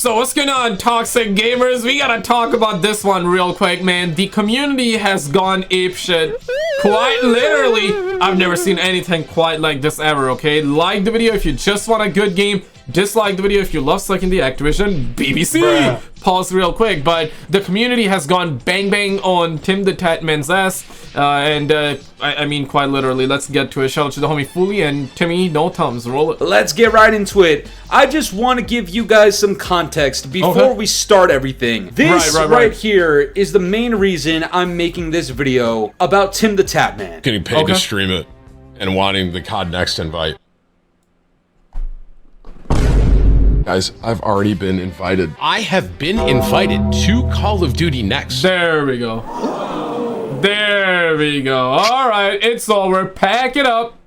So what's going on, toxic gamers? We gotta talk about this one real quick, man. The community has gone apeshit. Quite literally, I've never seen anything quite like this ever, okay? Like the video if you just want a good game. Dislike the video if you love sucking the Activision BBC. Bruh. Pause real quick, but the community has gone bang bang on TimTheTatMan's ass. I mean quite literally. Let's get to it. Shout out to the homie Fully and Timmy, no thumbs. Roll it. Let's get right into it. I just want to give you guys some context before we start everything. This right here is the main reason I'm making this video about TimTheTatMan. Getting paid to stream it and wanting the COD Next invite. Guys, I've already been invited. I have been invited to Call of Duty Next. There we go. There we go. All right, it's over. Pack it up.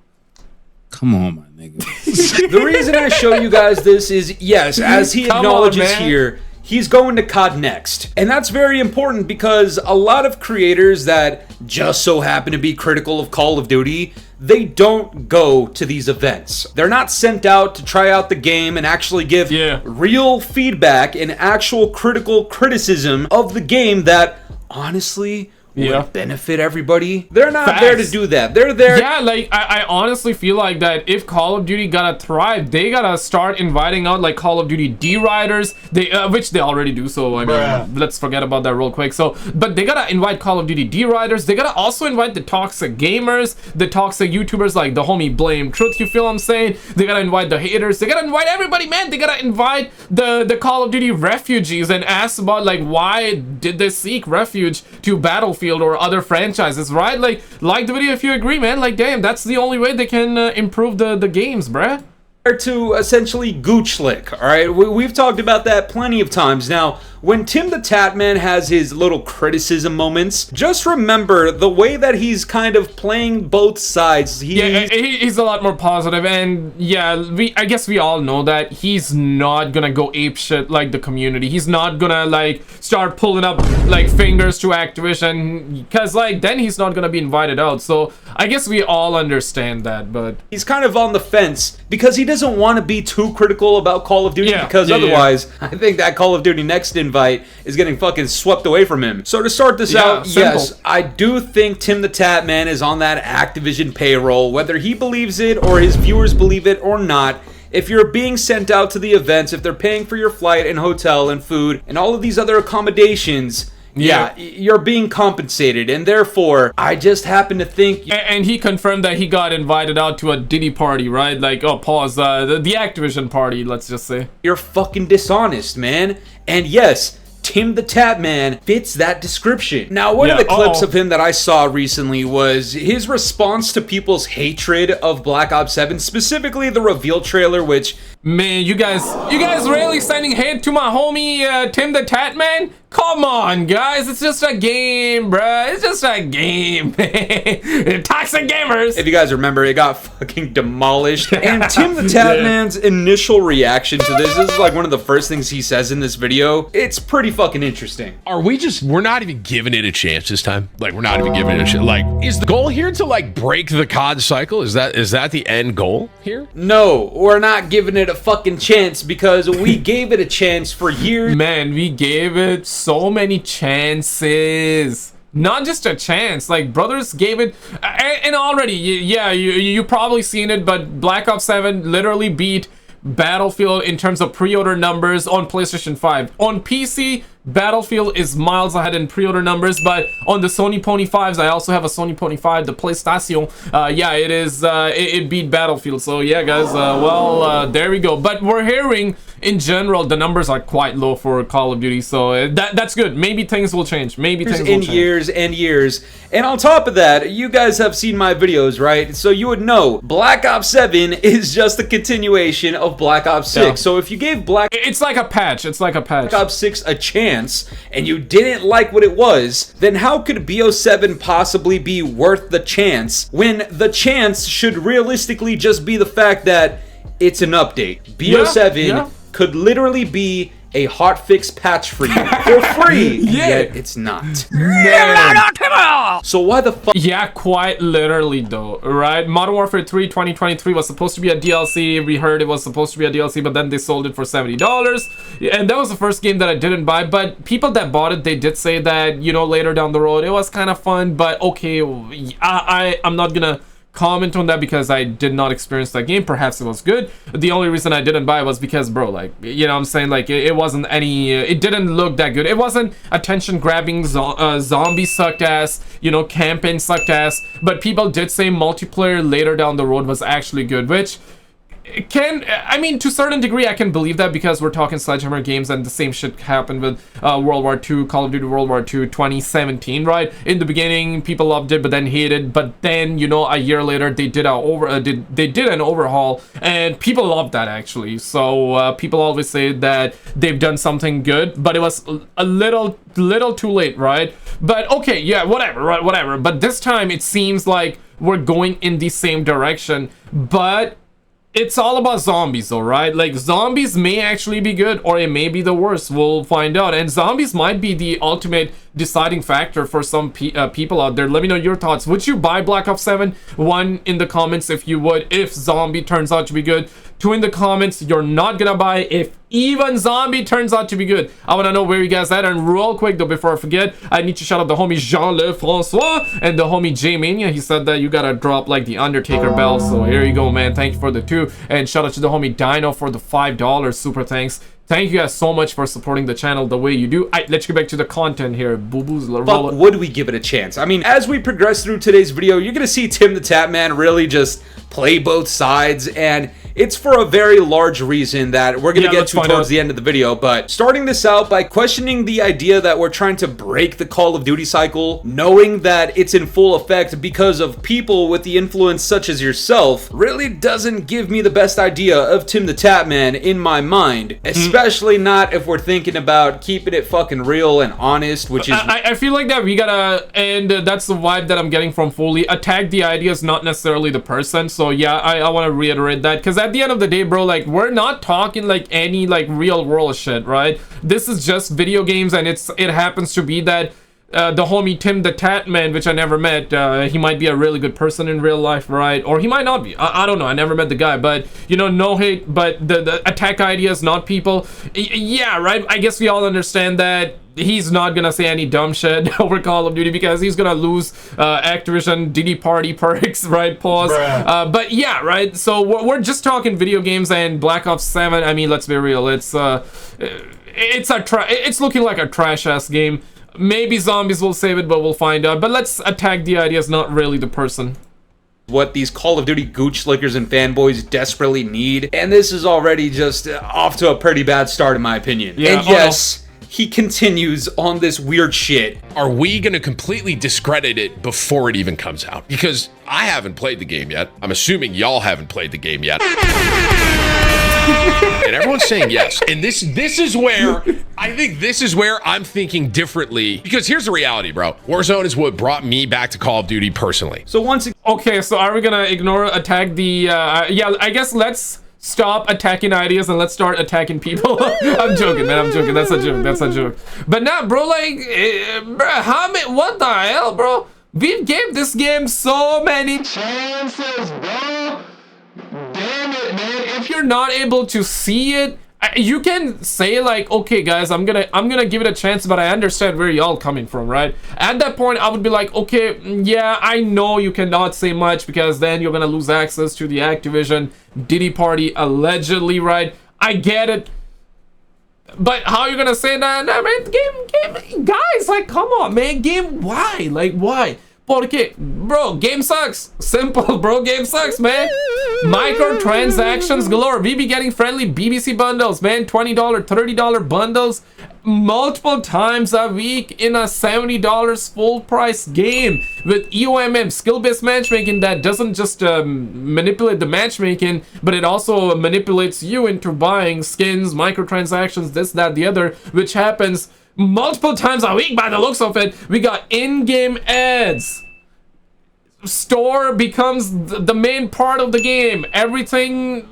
Come on, my nigga. The reason I show you guys this is, yes, as he acknowledges here, he's going to COD Next. And that's very important because a lot of creators that just so happen to be critical of Call of Duty, they don't go to these events. They're not sent out to try out the game and actually give real feedback and actual critical criticism of the game that, honestly, would benefit everybody. They're not there to do that. They're there. Yeah, like I honestly feel like that if Call of Duty gotta thrive, they gotta start inviting out like Call of Duty D-Riders, which they already do. So I mean, let's forget about that real quick. So, but they gotta invite Call of Duty D-Riders. They gotta also invite the toxic gamers, the toxic YouTubers like the homie Blame Truth. You feel what I'm saying? They gotta invite the haters. They gotta invite everybody, man. They gotta invite the Call of Duty refugees and ask about like why did they seek refuge to Battlefield or other franchises, right? Like the video if you agree, man. Like, damn, that's the only way they can improve the games, bruh. To essentially gooch lick, all right? We've talked about that plenty of times. Now, when TimTheTatMan has his little criticism moments, just remember the way that he's kind of playing both sides. He's a lot more positive, and yeah, I guess we all know that he's not gonna go apeshit like the community. He's not gonna like start pulling up like fingers to Activision, because like then he's not gonna be invited out. So I guess we all understand that, but he's kind of on the fence because he doesn't want to be too critical about Call of Duty because otherwise I think that Call of Duty Next invite is getting fucking swept away from him. So to start this out, yes, I do think TimTheTatMan is on that Activision payroll, whether he believes it or his viewers believe it or not. If you're being sent out to the events, if they're paying for your flight and hotel and food and all of these other accommodations, you're being compensated, and therefore I just happen to think. And he confirmed that he got invited out to a Diddy party, right? Like, oh, pause, the Activision party, let's just say. You're fucking dishonest, man. And yes, TimTheTatMan fits that description. Now, one of the clips of him that I saw recently was his response to people's hatred of Black Ops 7, specifically the reveal trailer, which, man, you guys really sending hate to my homie TimTheTatMan? Come on, guys, it's just a game, bruh. It's just a game, man. Toxic gamers. If you guys remember, it got fucking demolished. And TimTheTatMan's initial reaction to this is like one of the first things he says in this video. It's pretty fucking interesting. We're not even giving it a chance this time. Like, we're not even giving it a chance. Like, is the goal here to like break the COD cycle? Is that the end goal here? No, we're not giving it a fucking chance because we gave it a chance for years. Man, we gave it so many chances. Not just a chance, like brothers gave it, and already, you probably seen it, but Black Ops 7 literally beat Battlefield in terms of pre-order numbers on PlayStation 5. On PC, Battlefield is miles ahead in pre-order numbers, but on the Sony Pony 5s, I also have a Sony Pony 5, the PlayStation, it beat Battlefield. So yeah, guys, there we go. But we're hearing, in general, the numbers are quite low for Call of Duty, so that's good. Maybe things will change. Maybe things will change. Years and years. And on top of that, you guys have seen my videos, right? So you would know Black Ops 7 is just a continuation of Black Ops 6. Yeah. So if you gave it's like a patch. It's like a patch. Black Ops 6 a chance, and you didn't like what it was, then how could BO7 possibly be worth the chance when the chance should realistically just be the fact that it's an update? BO7 could literally be a hotfix patch for you for free. Yeah, yet it's not. So why the fuck? Yeah, quite literally though, right? Modern Warfare 3 2023 was supposed to be a DLC. We heard it was supposed to be a DLC, but then they sold it for $70. And that was the first game that I didn't buy. But people that bought it, they did say that, you know, later down the road, it was kind of fun. But okay, I'm not gonna comment on that because I did not experience that game. Perhaps it was good. The only reason I didn't buy it was because, bro, like, you know what I'm saying, like, it wasn't any, it didn't look that good. It wasn't attention grabbing. Zombie sucked ass, you know, campaign sucked ass, but people did say multiplayer later down the road was actually good, which I mean, to a certain degree I can believe that because we're talking Sledgehammer games, and the same shit happened with World War II, Call of Duty World War II 2017, right? In the beginning people loved it, but then hated, but then, you know, a year later they did an overhaul, and people loved that actually. So people always say that they've done something good, but it was a little too late, right? But okay, yeah, whatever, right, whatever. But this time it seems like we're going in the same direction, but it's all about zombies though, right? Like, zombies may actually be good, or it may be the worst. We'll find out. And zombies might be the ultimate deciding factor for some people out there. Let me know your thoughts. Would you buy Black Ops 7? 1 in the comments if you would, if zombie turns out to be good. 2 in the comments, you're not gonna buy if even zombie turns out to be good. I want to know where you guys at. And real quick though, before I forget, I need to shout out the homie Jean-Le-Francois and the homie J-Mania. He said that you gotta drop like the Undertaker bell, so here you go, man. Thank you for the 2, and shout out to the homie Dino for the $5 super thanks. Thank you guys so much for supporting the channel the way you do. Let's get back to the content here. Boo-boos. But would we give it a chance? I mean, as we progress through today's video, you're gonna see TimTheTatMan really just play both sides, and it's for a very large reason that we're going to get to towards the end of the video. But starting this out by questioning the idea that we're trying to break the Call of Duty cycle, knowing that it's in full effect because of people with the influence such as yourself, really doesn't give me the best idea of TimTheTatMan in my mind. Especially not if we're thinking about keeping it fucking real and honest, which is... I feel like that we gotta, and that's the vibe that I'm getting from Foley, attack the ideas, not necessarily the person. So yeah, I want to reiterate that, because at the end of the day, bro, like, we're not talking like any like real world shit, right? This is just video games, and it happens to be that the homie TimTheTatMan, which I never met, he might be a really good person in real life, right? Or he might not be. I don't know. I never met the guy, but, you know, no hate, but the attack ideas, not people. Yeah, right? I guess we all understand that he's not gonna say any dumb shit over Call of Duty because he's gonna lose Activision Diddy Party perks, right? Pause. But yeah, right? So we're just talking video games, and Black Ops 7, I mean, let's be real. It's looking like a trash-ass game. Maybe zombies will save it, but we'll find out. But let's attack the ideas, not really the person. What these Call of Duty gooch lickers and fanboys desperately need, and this is already just off to a pretty bad start in my opinion. Yeah, and yes, he continues on this weird shit. Are we gonna completely discredit it before it even comes out? Because I haven't played the game yet. I'm assuming y'all haven't played the game yet. And everyone's saying yes. And this is where I think this is where I'm thinking differently, because here's the reality, bro. Warzone is what brought me back to Call of Duty personally. So once okay, so are we gonna attack the yeah, I guess let's stop attacking ideas and let's start attacking people. I'm joking, man. I'm joking. That's a joke. That's a joke. But nah, bro, like, bro, what the hell, bro? We've gave this game so many chances, bro. Damn it, man. If you're not able to see it, you can say like, okay guys, I'm gonna give it a chance, but I understand where y'all coming from, right? At that point I would be like, okay, yeah, I know you cannot say much because then you're gonna lose access to the Activision Diddy Party allegedly, right? I get it, but how are you gonna say that? Nah, man, game guys, like, come on, man, game, why? Like, why? Porque, bro, game sucks. Simple, bro, game sucks, man. Microtransactions galore. We be getting friendly BBC bundles, man. $20, $30 bundles multiple times a week in a $70 full price game with EOMM, skill-based matchmaking that doesn't just manipulate the matchmaking, but it also manipulates you into buying skins, microtransactions, this, that, the other, which happens multiple times a week by the looks of it. We got in-game ads. Store becomes the main part of the game. Everything,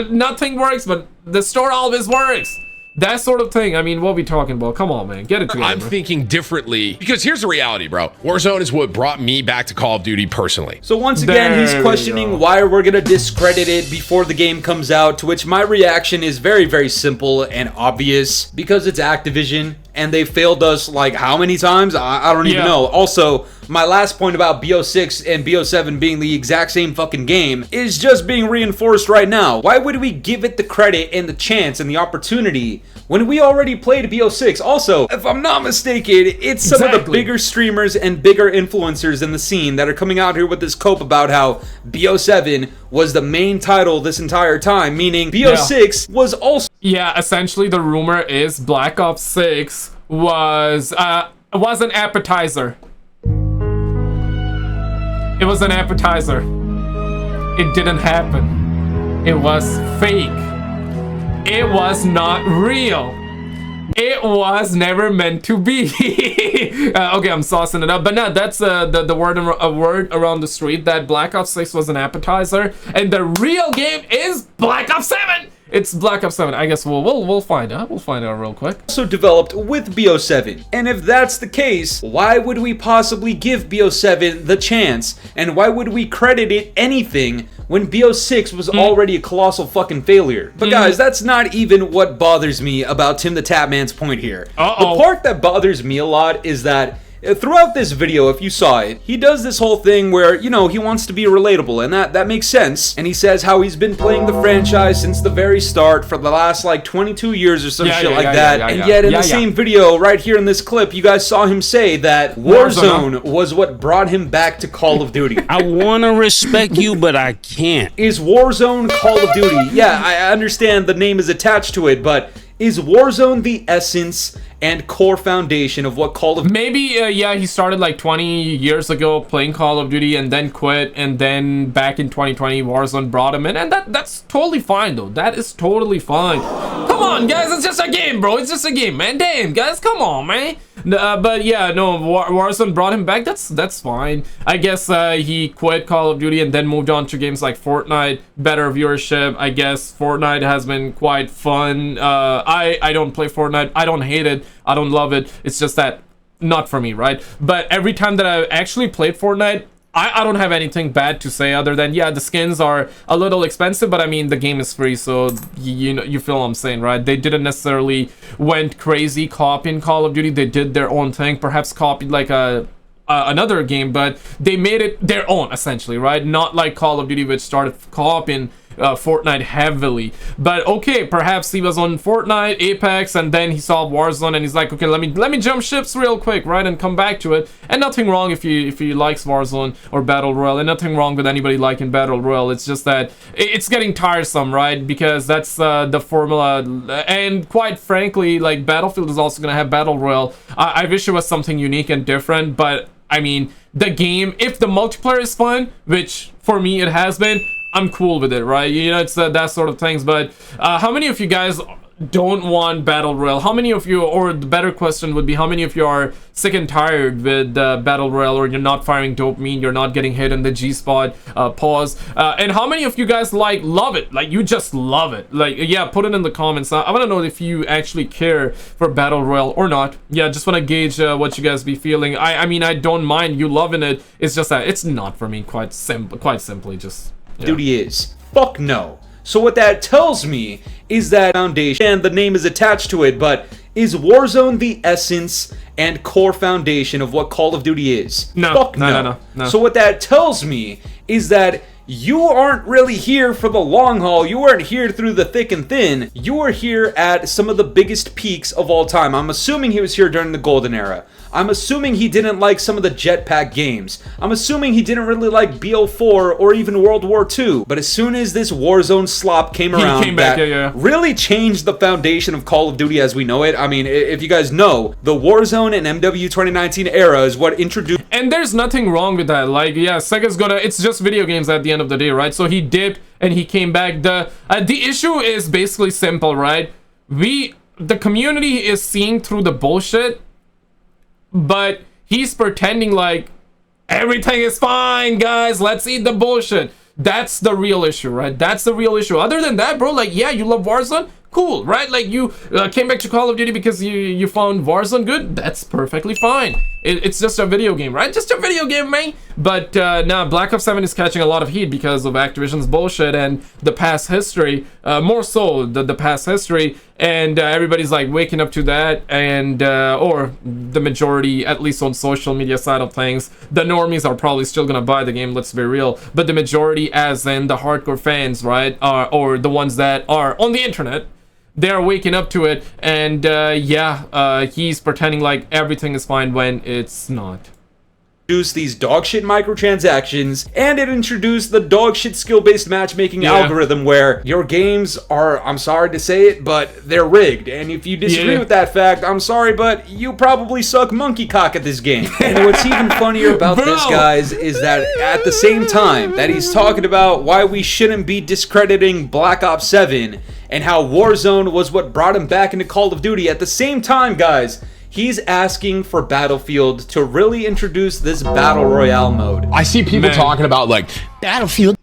nothing works, but the store always works. that sort of thing. I mean, what are we talking about? Come on, man, get it together. I'm thinking differently because here's the reality, bro. Warzone is what brought me back to Call of Duty personally. So once again, he's questioning why we're gonna discredit it before the game comes out, to which my reaction is very, very simple and obvious, because it's Activision and they failed us like how many times? I don't even know. Also, my last point about BO6 and BO7 being the exact same fucking game is just being reinforced right now. Why would we give it the credit and the chance and the opportunity when we already played BO6? Also, if I'm not mistaken, it's some of the bigger streamers and bigger influencers in the scene that are coming out here with this cope about how BO7 was the main title this entire time, meaning BO6 was also... Yeah, essentially the rumor is Black Ops 6 was an appetizer. It was an appetizer. It didn't happen. It was fake. It was not real. It was never meant to be. Okay, I'm saucing it up, but no, that's the word around the street that Black Ops 6 was an appetizer, and the real game is Black Ops 7. It's Black Ops 7. I guess we'll find out. We'll find out real quick. Also developed with BO7. And if that's the case, why would we possibly give BO7 the chance? And why would we credit it anything when BO6 was already a colossal fucking failure? But guys, that's not even what bothers me about TimTheTatMan's point here. The part that bothers me a lot is that throughout this video, if you saw it, he does this whole thing where, you know, he wants to be relatable, and that makes sense. And he says how he's been playing the franchise since the very start for the last, like, 22 years or some shit like that. And yet, in the same video, right here in this clip, you guys saw him say that Warzone was what brought him back to Call of Duty. I want to respect you, but I can't. Is Warzone Call of Duty? Yeah, I understand the name is attached to it, but is Warzone the essence and core foundation of what Call of Duty... Maybe, yeah, he started like 20 years ago playing Call of Duty and then quit, and then back in 2020 Warzone brought him in, and that's totally fine though. That is totally fine. Come on, guys, it's just a game, bro. It's just a game, man. Damn, guys, come on, man. But yeah, no, Warzone brought him back. That's fine. I guess he quit Call of Duty and then moved on to games like Fortnite. Better viewership. I guess Fortnite has been quite fun. I don't play Fortnite. I don't hate it. I don't love it. It's just that not for me, right? But every time that I actually played Fortnite, I don't have anything bad to say other than, yeah, the skins are a little expensive, but I mean, the game is free, so you know, you feel what I'm saying, right? They didn't necessarily went crazy copying Call of Duty. They did their own thing, perhaps copied like another game, but they made it their own, essentially, right? Not like Call of Duty, which started copying Fortnite heavily. But okay, perhaps he was on Fortnite, Apex, and then he saw Warzone, and he's like, okay, let me jump ships real quick, right, and come back to it. And nothing wrong if he likes Warzone or Battle Royale, and nothing wrong with anybody liking Battle Royale. It's just that it's getting tiresome, right? Because that's the formula, and quite frankly, like, Battlefield is also gonna have Battle Royale. I wish it was something unique and different, but I mean, the game, if the multiplayer is fun, which for me it has been, I'm cool with it, right? You know, it's that sort of things. But how many of you guys don't want Battle Royale? How many of you, or the better question would be, how many of you are sick and tired with Battle Royale, or you're not firing dopamine, you're not getting hit in the G-spot, pause, and how many of you guys love it, like you just love it? Like, yeah, put it in the comments. I want to know if you actually care for Battle Royale or not. Yeah, just want to gauge what you guys be feeling. I mean, I don't mind you loving it. It's just that it's not for me, quite simply, just... Yeah. Duty is. Fuck no. So what that tells me is that foundation, and the name is attached to it, but is Warzone the essence and core foundation of what Call of Duty is? No. Fuck no. So what that tells me is that you aren't really here for the long haul. You aren't here through the thick and thin. You are here at some of the biggest peaks of all time. I'm assuming he was here during the golden era. I'm assuming he didn't like some of the jetpack games. I'm assuming he didn't really like BO4 or even World War II. But as soon as this Warzone slop came around, really changed the foundation of Call of Duty as we know it. I mean, if you guys know, the Warzone and MW 2019 era is what introduced... And there's nothing wrong with that. Like, yeah, Sega's gonna... It's just video games at the end of the day, right? So he dipped and he came back. The issue is basically simple, right? The community is seeing through the bullshit, but he's pretending like everything is fine, guys, let's eat the bullshit. That's the real issue, right? That's the real issue. Other than that, bro, like, yeah, you love Warzone, Cool, right? Like you came back to Call of Duty because you found Warzone good. That's perfectly fine. It's just a video game, right? Just a video game, man. But now Black Ops 7 is catching a lot of heat because of Activision's bullshit and the past history. More so the past history, and everybody's like waking up to that, and or the majority, at least on social media side of things, the normies are probably still gonna buy the game. Let's be real. But the majority, as in the hardcore fans, right, or the ones that are on the internet, they're waking up to it, and he's pretending like everything is fine when it's not. Introduced these dogshit microtransactions, and it introduced the dogshit skill-based matchmaking algorithm where your games are, I'm sorry to say it, but they're rigged. And if you disagree with that fact, I'm sorry, but you probably suck monkey cock at this game. And what's even funnier about this, guys, is that at the same time that he's talking about why we shouldn't be discrediting Black Ops 7 and how Warzone was what brought him back into Call of Duty, at the same time, guys, he's asking for Battlefield to really introduce this Battle Royale mode. I see people talking about, like, Battlefield.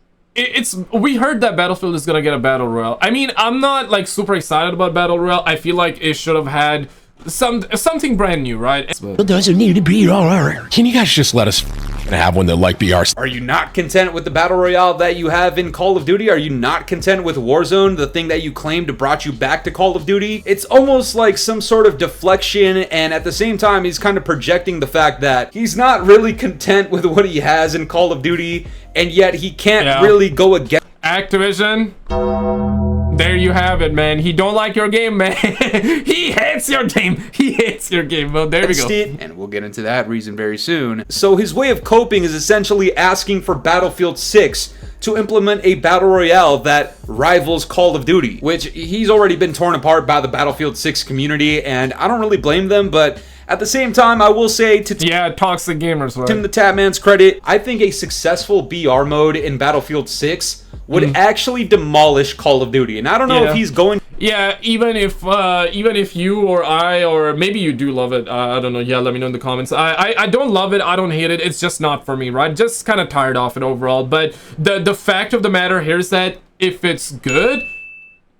We heard that Battlefield is gonna get a Battle Royale. I mean, I'm not, like, super excited about Battle Royale. I feel like it should have had something brand new, right? It doesn't need to be all. Can you guys just let us have one that like BR? Are you not content with the Battle Royale that you have in Call of Duty? Are you not content with Warzone, the thing that you claimed brought you back to Call of Duty? It's almost like some sort of deflection, and at the same time, he's kind of projecting the fact that he's not really content with what he has in Call of Duty, and yet he can't really go against Activision. There you have it, man. He don't like your game, man. He hates your game. He hates your game. Well, there we go. And we'll get into that reason very soon. So his way of coping is essentially asking for Battlefield 6 to implement a Battle Royale that rivals Call of Duty, which he's already been torn apart by the Battlefield 6 community, and I don't really blame them, but at the same time, I will say to toxic gamers, right? TimTheTatman's credit, I think a successful BR mode in Battlefield 6 would actually demolish Call of Duty, and I don't know if he's going. Yeah, even if you or I, or maybe you do love it, I don't know. Yeah, let me know in the comments. I don't love it. I don't hate it. It's just not for me, right? Just kind of tired of it overall. But the fact of the matter here is that if it's good,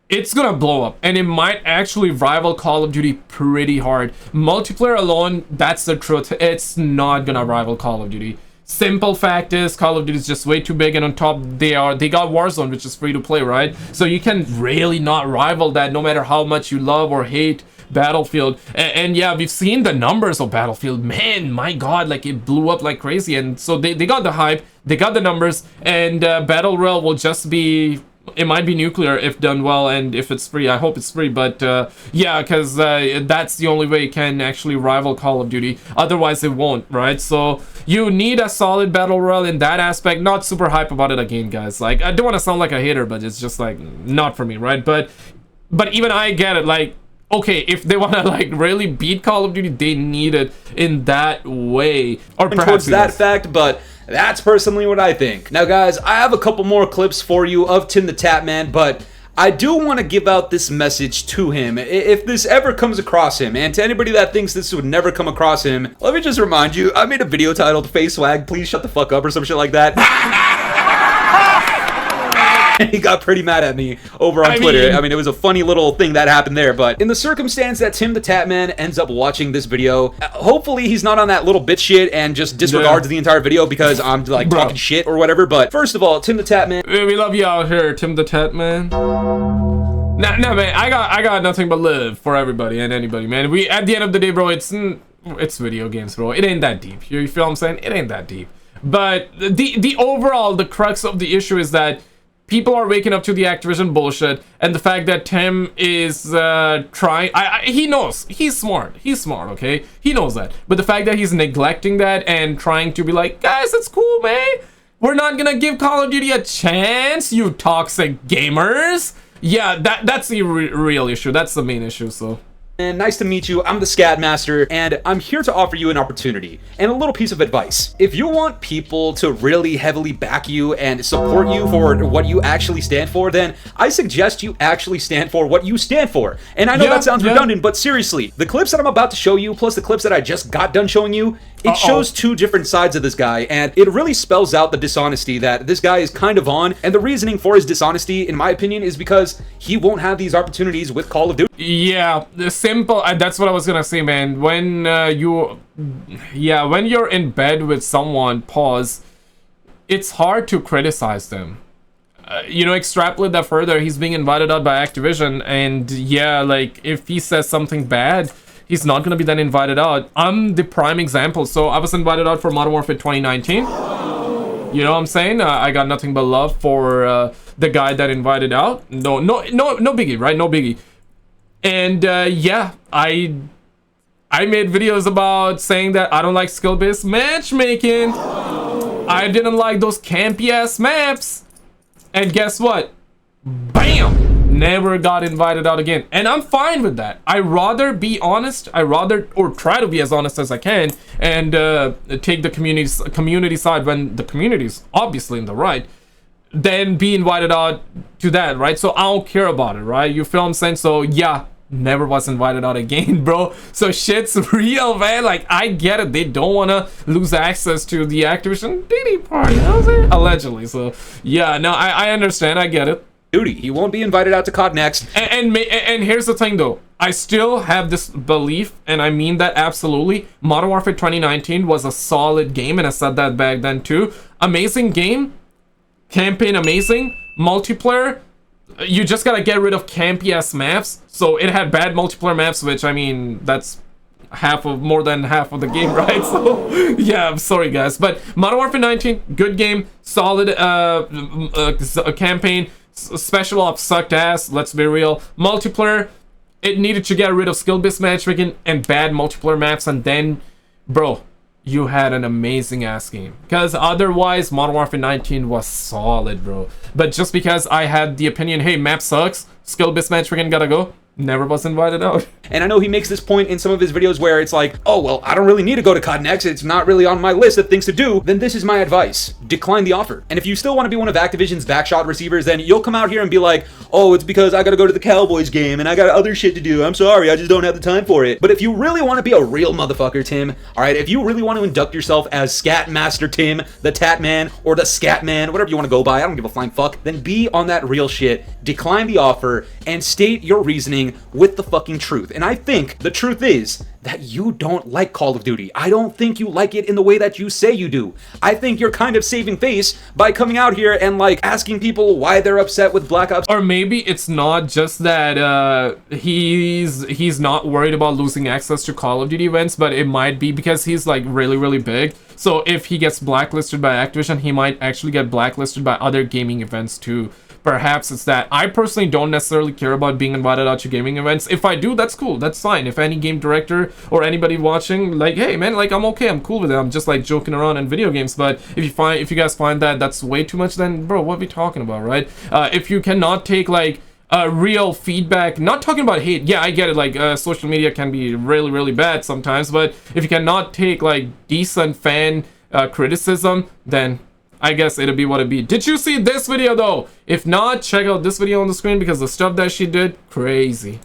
it's gonna blow up, and it might actually rival Call of Duty pretty hard. Multiplayer alone, that's the truth. It's not gonna rival Call of Duty. Simple fact is, Call of Duty is just way too big, and on top they got Warzone, which is free to play, right? So you can really not rival that, no matter how much you love or hate Battlefield. And yeah, we've seen the numbers of Battlefield. Man, my God, like it blew up like crazy, and so they got the hype, they got the numbers, and Battle Royale will just be. It might be nuclear if done well, and if it's free, I hope it's free. But yeah, because that's the only way it can actually rival Call of Duty. Otherwise, it won't, right? So you need a solid Battle Royale in that aspect. Not super hype about it again, guys. Like, I don't want to sound like a hater, but it's just like not for me, right? But even I get it. Like, okay, if they want to like really beat Call of Duty, they need it in that way, or perhaps towards that fact, but. That's personally what I think. Now, guys, I have a couple more clips for you of TimTheTatMan, but I do want to give out this message to him. If this ever comes across him, and to anybody that thinks this would never come across him, let me just remind you, I made a video titled FAZE SWAGG, Please Shut the Fuck Up, or some shit like that. He got pretty mad at me over on Twitter. I mean, it was a funny little thing that happened there, but in the circumstance that TimTheTatman ends up watching this video, hopefully he's not on that little bitch shit and just disregards the entire video because I'm like talking shit or whatever. But first of all, TimTheTatman, we love you out here, TimTheTatman. Nah, man, I got nothing but love for everybody and anybody, man. We at the end of the day, bro, it's video games, bro. It ain't that deep. You feel what I'm saying? It ain't that deep. But the overall, the crux of the issue is that people are waking up to the Activision bullshit, and the fact that Tim is trying. He knows. He's smart. He's smart, okay? He knows that. But the fact that he's neglecting that and trying to be like, guys, it's cool, man. We're not gonna give Call of Duty a chance, you toxic gamers. Yeah, that's the real issue. That's the main issue, so. And nice to meet you. I'm the Scatmaster, and I'm here to offer you an opportunity and a little piece of advice. If you want people to really heavily back you and support you for what you actually stand for, then I suggest you actually stand for what you stand for. And I know that sounds redundant, but seriously, the clips that I'm about to show you, plus the clips that I just got done showing you, it shows two different sides of this guy, and it really spells out the dishonesty that this guy is kind of on. And the reasoning for his dishonesty, in my opinion, is because he won't have these opportunities with Call of Duty. Yeah, the simple. That's what I was gonna say, man. When when you're in bed with someone, pause. It's hard to criticize them. You know, extrapolate that further. He's being invited out by Activision, and yeah, like if he says something bad, he's not gonna be then invited out. I'm the prime example. So I was invited out for Modern Warfare 2019. You know what I'm saying? I got nothing but love for the guy that invited out. No biggie, right? No biggie. And yeah, I made videos about saying that I don't like skill-based matchmaking. I didn't like those campy ass maps. And guess what? Bam! Never got invited out again. And I'm fine with that. I rather be honest. Or try to be as honest as I can, and take the community side when the community's obviously in the right, then be invited out to that, right? So I don't care about it, right? You feel what I'm saying? So yeah, never was invited out again, bro. So shit's real, man. Like, I get it. They don't want to lose access to the Activision Diddy party, you know what I'm saying? Allegedly. So yeah, no, I understand. I get it. Duty. He won't be invited out to COD next. And here's the thing, though. I still have this belief, and I mean that absolutely. Modern Warfare 2019 was a solid game, and I said that back then too. Amazing game. Campaign amazing. Multiplayer, you just gotta get rid of campy ass maps. So it had bad multiplayer maps, which, I mean, that's more than half of the game, right? So yeah, I'm sorry guys, but Modern Warfare 19, good game, solid campaign. Special ops sucked ass, let's be real. Multiplayer, it needed to get rid of skill-based matchmaking and bad multiplayer maps, and then, bro, you had an amazing ass game. Because otherwise, Modern Warfare 19 was solid, bro. But just because I had the opinion, hey, map sucks, skill-based matchmaking gotta go, never was invited out. And I know he makes this point in some of his videos where it's like, oh, well, I don't really need to go to COD next. It's not really on my list of things to do. Then this is my advice. Decline the offer. And if you still want to be one of Activision's backshot receivers, then you'll come out here and be like, oh, it's because I got to go to the Cowboys game and I got other shit to do. I'm sorry, I just don't have the time for it. But if you really want to be a real motherfucker, Tim, all right, if you really want to induct yourself as Scat Master Tim, the Tatman, or the Scatman, whatever you want to go by, I don't give a flying fuck, then be on that real shit, decline the offer, and state your reasoning with the fucking truth. And I think the truth is that you don't like Call of Duty. I don't think you like it in the way that you say you do. I think you're kind of saving face by coming out here and like asking people why they're upset with Black Ops. Or maybe it's not just that he's not worried about losing access to Call of Duty events, but it might be because he's like really big. So if he gets blacklisted by Activision, he might actually get blacklisted by other gaming events too. Perhaps it's that. I personally don't necessarily care about being invited out to gaming events. If I do, that's cool, that's fine. If any game director or anybody watching, like, hey man, like, I'm okay, I'm cool with it, I'm just like joking around in video games. But if you guys find that that's way too much, then bro, what are we talking about, right? If you cannot take like real feedback, not talking about hate, yeah, I get it, like social media can be really bad sometimes, but if you cannot take like decent fan criticism, then I guess it'll be what it be. Did you see this video though? If not, check out this video on the screen because the stuff that she did, crazy.